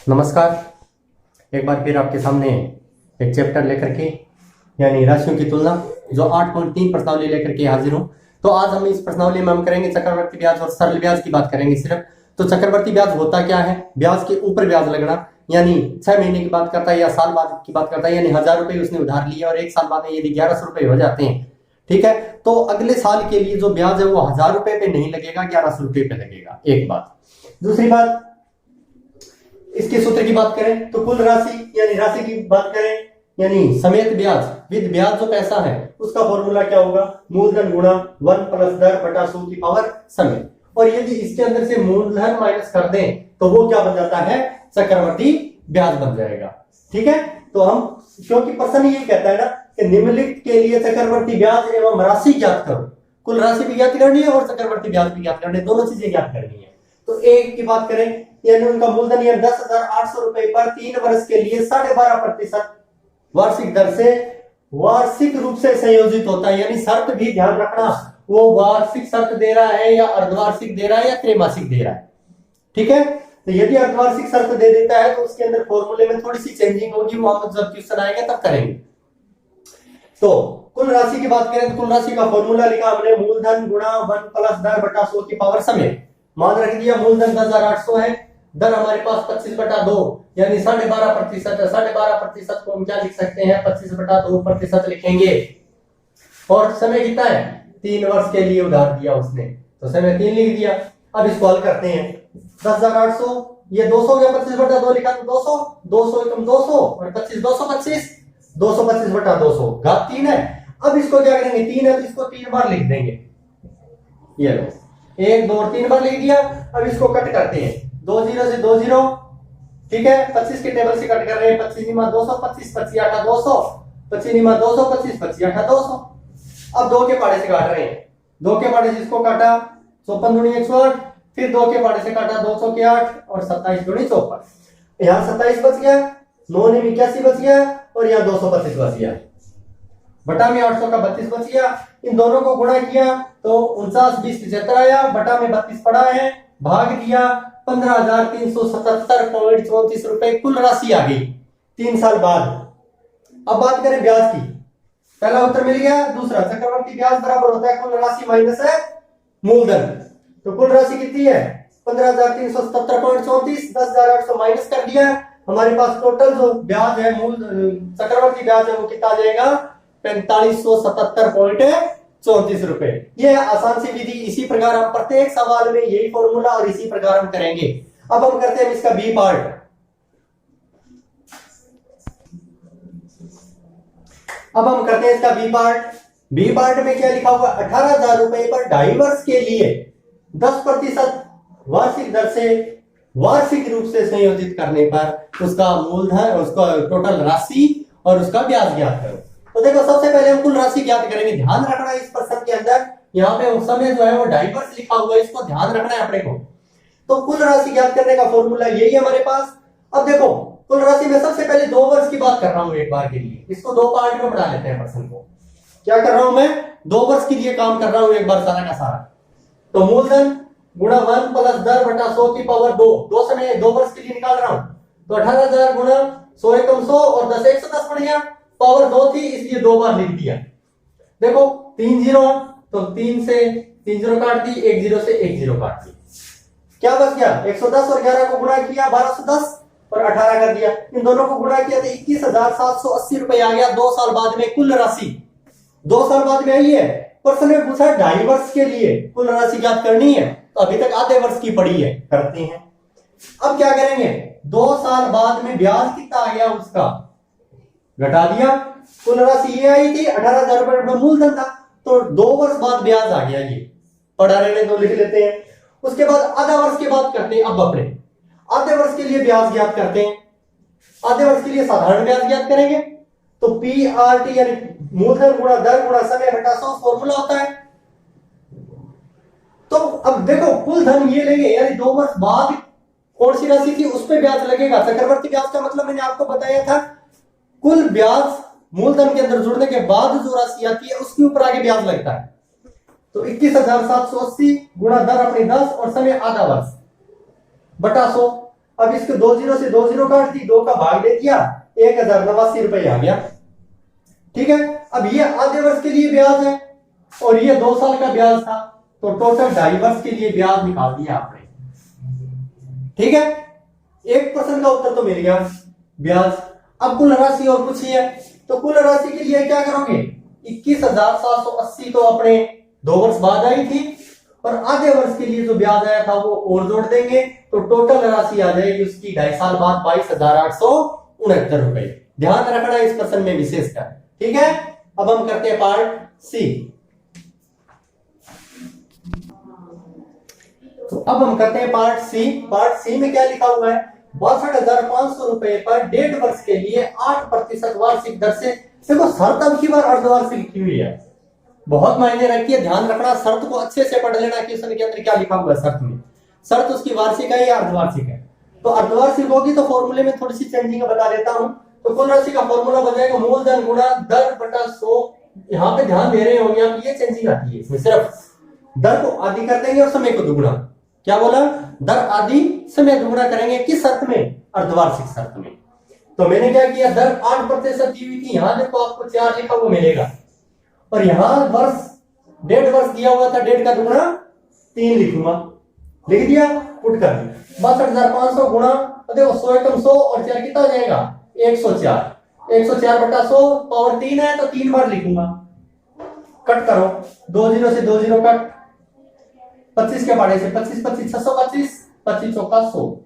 नमस्कार। एक बार फिर आपके सामने एक चैप्टर लेकर के यानी राशियों की तुलना जो 8.3 प्रश्नावली लेकर के हाजिर हूं। तो आज हम इस प्रश्नावली में हम करेंगे चक्रवर्ती ब्याज और सरल ब्याज की बात करेंगे सिर्फ। तो चक्रवर्ती ब्याज होता क्या है? ब्याज के ऊपर ब्याज लगना, यानी 6 महीने की बात करता है या साल बाद की बात करता है, यानी 1000 रुपए उसने उधार लिए और एक साल बाद यदि 1100 रुपए हो जाते हैं, ठीक है, तो अगले साल के लिए जो ब्याज है वो 1000 रुपए पे नहीं लगेगा, 1100 रुपए पे लगेगा। एक बात। दूसरी बात, इसके सूत्र की बात करें तो कुल राशि यानी राशि की बात करें यानी समेत ब्याज विद ब्याज जो पैसा है उसका फॉर्मूला क्या होगा? मूलधन गुणा 1 प्लस दर बटा 100 की पावर समेत। और यदि इसके अंदर से मूलधन माइनस कर दें तो वो क्या बन जाता है? चक्रवर्ती ब्याज बन जाएगा। ठीक है, तो हम क्योंकि प्रश्न ये कहता है ना कि निम्नलिखित के लिए चक्रवर्ती ब्याज एवं राशि ज्ञात करो। कुल राशि भी ज्ञात करनी है और चक्रवर्ती ब्याज भी ज्ञात करनी है, दोनों चीजें ज्ञात करनी है। तो एक की बात करें यानी उनका मूलधन 10,800 रुपए पर 3 वर्ष के लिए 12.5% वार्षिक दर से वार्षिक रूप से संयोजित होता है। यानी शर्त भी ध्यान रखना, वो वार्षिक शर्त दे रहा है या अर्धवार्षिक दे रहा है या त्रैमासिक दे रहा है। ठीक है, तो यदि अर्धवार्षिक शर्त दे देता है तो उसके अंदर फॉर्मूले में थोड़ी सी चेंजिंग होगी, वो हम जब क्वेश्चन आएगा तब करेंगे। तो कुल राशि की बात करें तो कुल राशि का फॉर्मूला लिखा हमने मूलधन गुणा 1 प्लस दर बटा 100 की पावर समेत। मान रख दिया मूलधन 10,800 है, दर हमारे पास 25/2 यानी 12.5% है। 12.5% को हम क्या लिख सकते हैं? 25/2% लिखेंगे। और समय कितना है? 3 वर्ष के लिए उधार दिया उसने, तो समय 3 लिख दिया। अब इसको हल करते हैं। 10,800 ये 200 या 25/2 लिखा तो 200, 200 एकम 200 और 25 225, 225/200 घात 3 है। अब इसको क्या करेंगे? 3 है तो इसको 3 बार लिख देंगे। ये लो 1 2 और 3 बार लिख दिया। अब इसको कट करते हैं, 2 0 से 2 0, ठीक है, 25 के टेबल से कट कर रहे हैं। 25 निमा 200, 25 25 8 200, 25 निमा 200, 25 25 8 200। अब 2 के पाड़े से काट रहे हैं, 2 के पाड़े से इसको काटा 54 दूनी 108, फिर 2 के पाड़े से काटा 200 के 8 और 27 दूनी 54। यहाँ 27 बच गया, 9 ने 81 बच गया और यहाँ 225 बच गया, बटा में 800 का 32 बच गया। इन दोनों को गुणा किया तो 49 20 75 आया, बटा में 32 पड़ा है, भाग दिया 15,377.34 रुपए कुल राशि आ गई 3 साल बाद। अब बात करें ब्याज की, पहला उत्तर मिल गया। दूसरा, चक्रवर्ती ब्याज बराबर होता है कुल राशि माइनस है मूलधन। तो कुल राशि कितनी है? 15,377.34, 10,800 माइनस कर दिया, हमारे पास टोटल जो ब्याज है मूल चक्रवर्ती ब्याज है वो कितना आ जाएगा? 4577.34 रुपए। ये आसान सी विधि, इसी प्रकार हम प्रत्येक सवाल में यही फॉर्मूला और इसी प्रकार हम करेंगे। अब हम करते हैं इसका बी पार्ट। अब हम करते हैं इसका बी पार्ट। बी पार्ट में क्या लिखा हुआ? 18,000 रुपए पर 2.5 वर्ष के लिए 10% वार्षिक दर से वार्षिक रूप से संयोजित करने पर उसका मूलधन, उसका टोटल राशि और उसका ब्याज ज्ञात करो। तो देखो, सबसे पहले हम कुल राशि ज्ञात करेंगे। ध्यान रखना इस प्रश्न के अंदर यहाँ पे समय जो है वो 2.5 वर्ष लिखा हुआ है, इसको ध्यान रखना है अपने को। तो कुल राशि ज्ञात करने का फॉर्मूला यही है हमारे पास। अब देखो, कुल राशि में सबसे पहले 2 वर्ष की बात कर रहा हूं एक बार के लिए, इसको 2 पार्ट में बना लेते हैं प्रश्न को। क्या कर रहा हूं मैं? 2 वर्ष के लिए काम कर रहा हूं एक बार सारा का सारा। तो मूलधन गुणा 1 प्लस दर बटा 100 की पावर 2, 2 समय 2 वर्ष के लिए निकाल रहा हूं। तो 18,000 गुणा 100 एकम 100 और 10 110 पड़ गया, पावर 2 थी इसलिए 2 बार लिख दिया। देखो 3 0 तो 3 से 3 0 काट दी, 1 0 से 1 0 काट दी, क्या बच गया? 110 और 11 को गुणा किया 1210 और 18 कर दिया। इन दोनों को गुणा किया तो 21,780 रुपए आ गया 2 साल बाद में कुल राशि। 2 साल बाद में आई है। प्रश्न में पूछा 2.5 वर्ष के लिए कुल राशि ज्ञात करनी है, तो अभी तक आधे वर्ष की पड़ी है, करते हैं। अब क्या करेंगे? 2 साल बाद में ब्याज कितना आ गया उसका घटा दिया। कुल राशि ये आई थी 18,000 रुपए मूलधन था, तो 2 वर्ष बाद ब्याज आ गया, ये पढ़ा रहने दो, लिख लेते हैं। उसके बाद आधा वर्ष की बात करते हैं। अब अपने आधे वर्ष के लिए ब्याज ज्ञात करते हैं। आधे वर्ष के लिए साधारण ब्याज ज्ञात करेंगे। तो पीआरटी यानी मूलधन गुणा दर गुणा समय घटा 100 फॉर्मूला होता है। तो अब देखो, कुल धन ये लेंगे यानी 2 वर्ष बाद कौन सी राशि थी उस पर ब्याज लगेगा। चक्रवर्ती ब्याज का मतलब मैंने आपको बताया था, कुल ब्याज मूलधन के अंदर जुड़ने के बाद जो राशि आती है उसके ऊपर आगे ब्याज लगता है। तो 21,780 गुणा दर अपनी 10 और समय आधा वर्ष बटा 100। अब इसको 2 जीरो से 2 जीरो काट दी, 2 का भाग दे दिया, 1089 रुपए आ गया। ठीक है, अब ये आधे वर्ष के लिए ब्याज है और ये 2 साल का ब्याज था, तो टोटल 2.5 वर्ष के लिए ब्याज निकाल दिया आपने। ठीक है, 1% का उत्तर तो मिल गया ब्याज। अब कुल राशि और पूछी है, तो कुल राशि के लिए क्या करोगे, 21,780 तो अपने 2 वर्ष बाद आई थी और आधे वर्ष के लिए जो ब्याज आया था वो और जोड़ देंगे, तो टोटल राशि आ जाएगी उसकी 2.5 साल बाद 22,869 रुपए। ध्यान रखना इस प्रश्न में विशेषकर। ठीक है, अब हम करते हैं पार्ट सी। तो अब हम करते हैं पार्ट सी। पार्ट सी में क्या लिखा हुआ है, 62,500 रुपए पर 1.5 वर्ष के लिए 8% वार्षिक दर से। देखो शर्त अब की बार अर्धवार्षिक लिखी हुई है, बहुत मायने रखती है, ध्यान रखना, शर्त को अच्छे से पढ़ लेना। क्वेश्चन के अंदर क्या लिखा हुआ है शर्त में, शर्त उसकी वार्षिक है या अर्धवार्षिक है। तो अर्धवार्षिक होगी तो फॉर्मूले में थोड़ी सी चेंजिंग बता देता हूं। तो कुल राशि का फॉर्मूला बन जाएगा मूलधन गुणा दर बटा 100। यहाँ पे ध्यान दे रहे होंगे आप, ये चेंजिंग आती है इसमें, सिर्फ दर को आधी कर देंगे और समय को दुगुना। क्या बोला, दर आधी समय दुगुना करेंगे, किस शर्त में, अर्धवार्षिक शर्त में। तो मैंने क्या किया, दर 8% दी हुई थी, यहां देखो आपको 4 लिखा हुआ मिलेगा और यहां वर्ष 1.5 वर्ष दिया हुआ था, 1.5 का दुगुना 3 लिखूंगा, लिख दिया, पुट कर दिया। 62,500 गुणा, देखो 100 एकम 100 और 4 कितना हो जाएगा 104। 104 बटा 100 पावर 3 है तो 3 बार लिखूंगा। कट करो, 2 जीरो से 2 जीरो कट, 25 के पाड़े से 25 25 625, 25 चौका 100,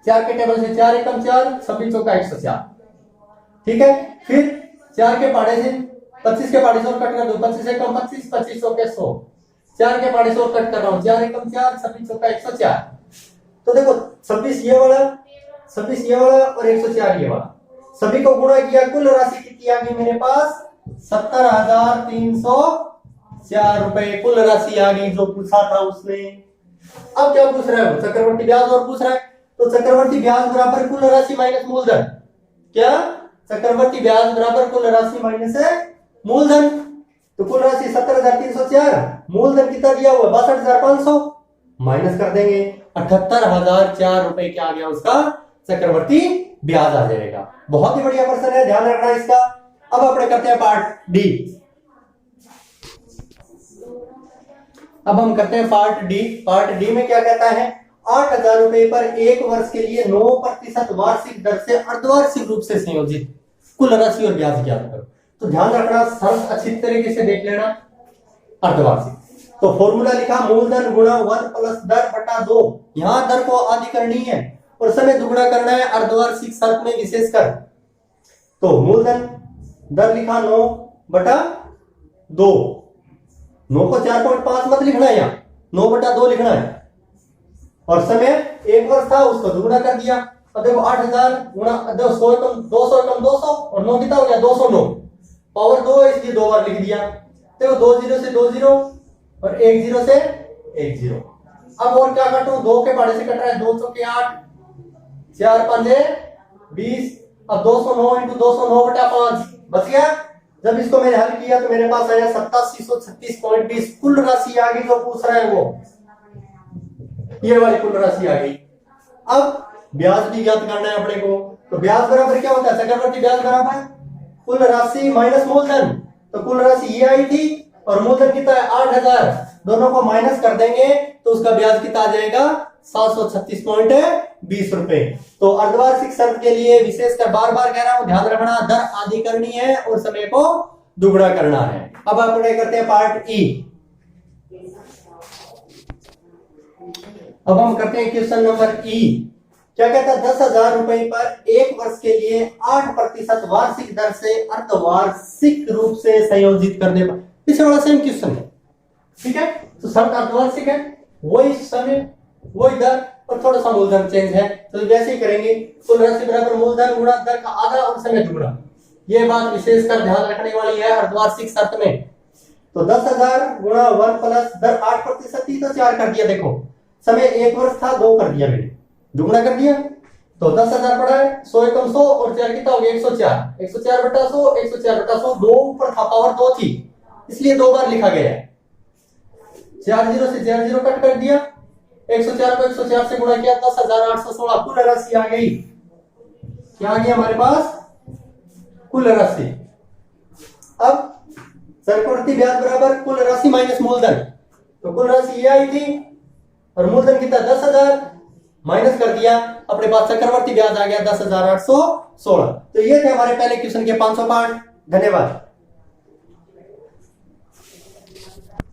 4 के टेबल से 4 एकम 4, 26 चौका 104। ठीक है, फिर 4 के पाड़े से 25 के पाड़े से और कट कर दो, 25 एकम 25, 25 चौके 100, 4 के पाड़े से और कट कर रहा हूं, 4 एकम 4, 26 चौका 104। तो देखो 26 ये वाला, 26 ये वाला और 104 ये वाला, सभी को गुणा किया, कुल राशि कितनी आ गई मेरे पास, 70,304 रुपए कुल राशि आ गई जो पूछा था उसने। अब क्या पूछ रहा है, चक्रवर्ती ब्याज और पूछ रहा है, तो चक्रवर्ती ब्याज बराबर कुल राशि माइनस मूलधन। क्या, चक्रवर्ती ब्याज बराबर कुल राशि माइनस है मूलधन। तो कुल राशि 70,304, मूलधन कितना दिया हुआ 62,500, माइनस कर देंगे 78,004 रुपए क्या आ गया उसका चक्रवर्ती ब्याज आ जाएगा। बहुत ही बढ़िया प्रश्न है, ध्यान रखना इसका। अब अपने करते हैं पार्ट डी। अब हम करते हैं पार्ट डी। पार्ट डी में क्या कहता है, 8,000 रुपए पर 1 वर्ष के लिए 9% वार्षिक दर से अर्धवार्षिक रूप से संयोजित कुल राशि और ब्याज ज्ञात करो। तो ध्यान रखना, शर्त अच्छी तरीके से देख लेना, अर्धवार्षिक। तो फॉर्मूला लिखा, मूलधन गुणा 1 प्लस दर बटा 2, यहां दर को आधी करनी है और समय दुगुना करना है अर्धवार्षिक शर्त में विशेषकर। तो मूलधन दर लिखा 9 बटा 2, 9 को 4.5 मत लिखना है, यहाँ 9 बटा 2 लिखना है और समय 1 वर्ष था उसको दुगुना कर दिया। अब देखो 8,000 गुणा 200 एकम 200 और 9 कितना हो गया 209, पावर 2 है इसलिए 2 बार लिख दिया। देखो 2 जीरो से 2 जीरो और 1 जीरो से 1 जीरो। अब और क्या काटूं, 2 के पाड़े से कट रहा है, 2 चौके 8, 4 पंजे 20। अब 209 इंटू 209 बटा 5 बच गया। जब इसको मैंने हल किया तो मेरे पास आया 8736.20 कुल राशि आ गई जो पूछ रहा है वो, ये वाली कुल राशि आ गई। अब ब्याज भी ज्ञात करना है अपने को, तो ब्याज बराबर क्या होता है, चक्रवर्ती ब्याज बराबर कुल राशि माइनस मूलधन। तो कुल राशि ये आई थी और मूलधन कितना है 8,000, दोनों को माइनस कर देंगे तो उसका ब्याज कितना आ जाएगा 736.20 रुपए। तो अर्धवार्षिक शर्त के लिए विशेषकर बार बार कह रहा हूं, ध्यान रखना, दर आधी करनी है और समय को दुगुना करना है। अब अपने करते हैं पार्ट ई। अब हम करते हैं क्वेश्चन नंबर ई। क्या कहता है, 10,000 रुपए पर 1 वर्ष के लिए 8% वार्षिक दर से अर्धवार्षिक रूप से संयोजित करने पर। पीछे वाला सेम क्वेश्चन है, ठीक है। तो शर्त अर्धवार्षिक है, वही समय वही दर और थोड़ा सा मूलधन चेंज है। तो जैसे ही करेंगे, कुल राशि बराबर मूलधन गुणा दर का आधा और समय दुगुना। ये बात विशेषकर ध्यान रखने वाली है अर्धवार्षिक शर्त में। तो 10,000 गुणा 1 प्लस दर 8% थी तो 4 कर दिया। देखो समय 1 वर्ष था, 2 कर दिया मैंने, दुगुना कर दिया। तो 10,000 पड़ा है, 100 एकम 100 और 4 कितना हो गया 104। 104 बटा 100, 104 बटा 100, 2 ऊपर था, पावर 2 थी इसलिए 2 बार लिखा गया है। 4 जीरो से 4 जीरो कट कर दिया, 104 को 104 से गुणा किया 10,816 कुल राशि आ गई। क्या आ गया हमारे पास? कुल राशि। अब चक्रवर्ती ब्याज बराबर कुल राशि माइनस मूलधन, तो कुल राशि ये आई थी और मूलधन कितना 10,000 माइनस कर दिया, अपने पास चक्रवर्ती ब्याज आ गया 10,816। तो ये थे हमारे पहले क्वेश्चन के 500 पार्ट। धन्यवाद।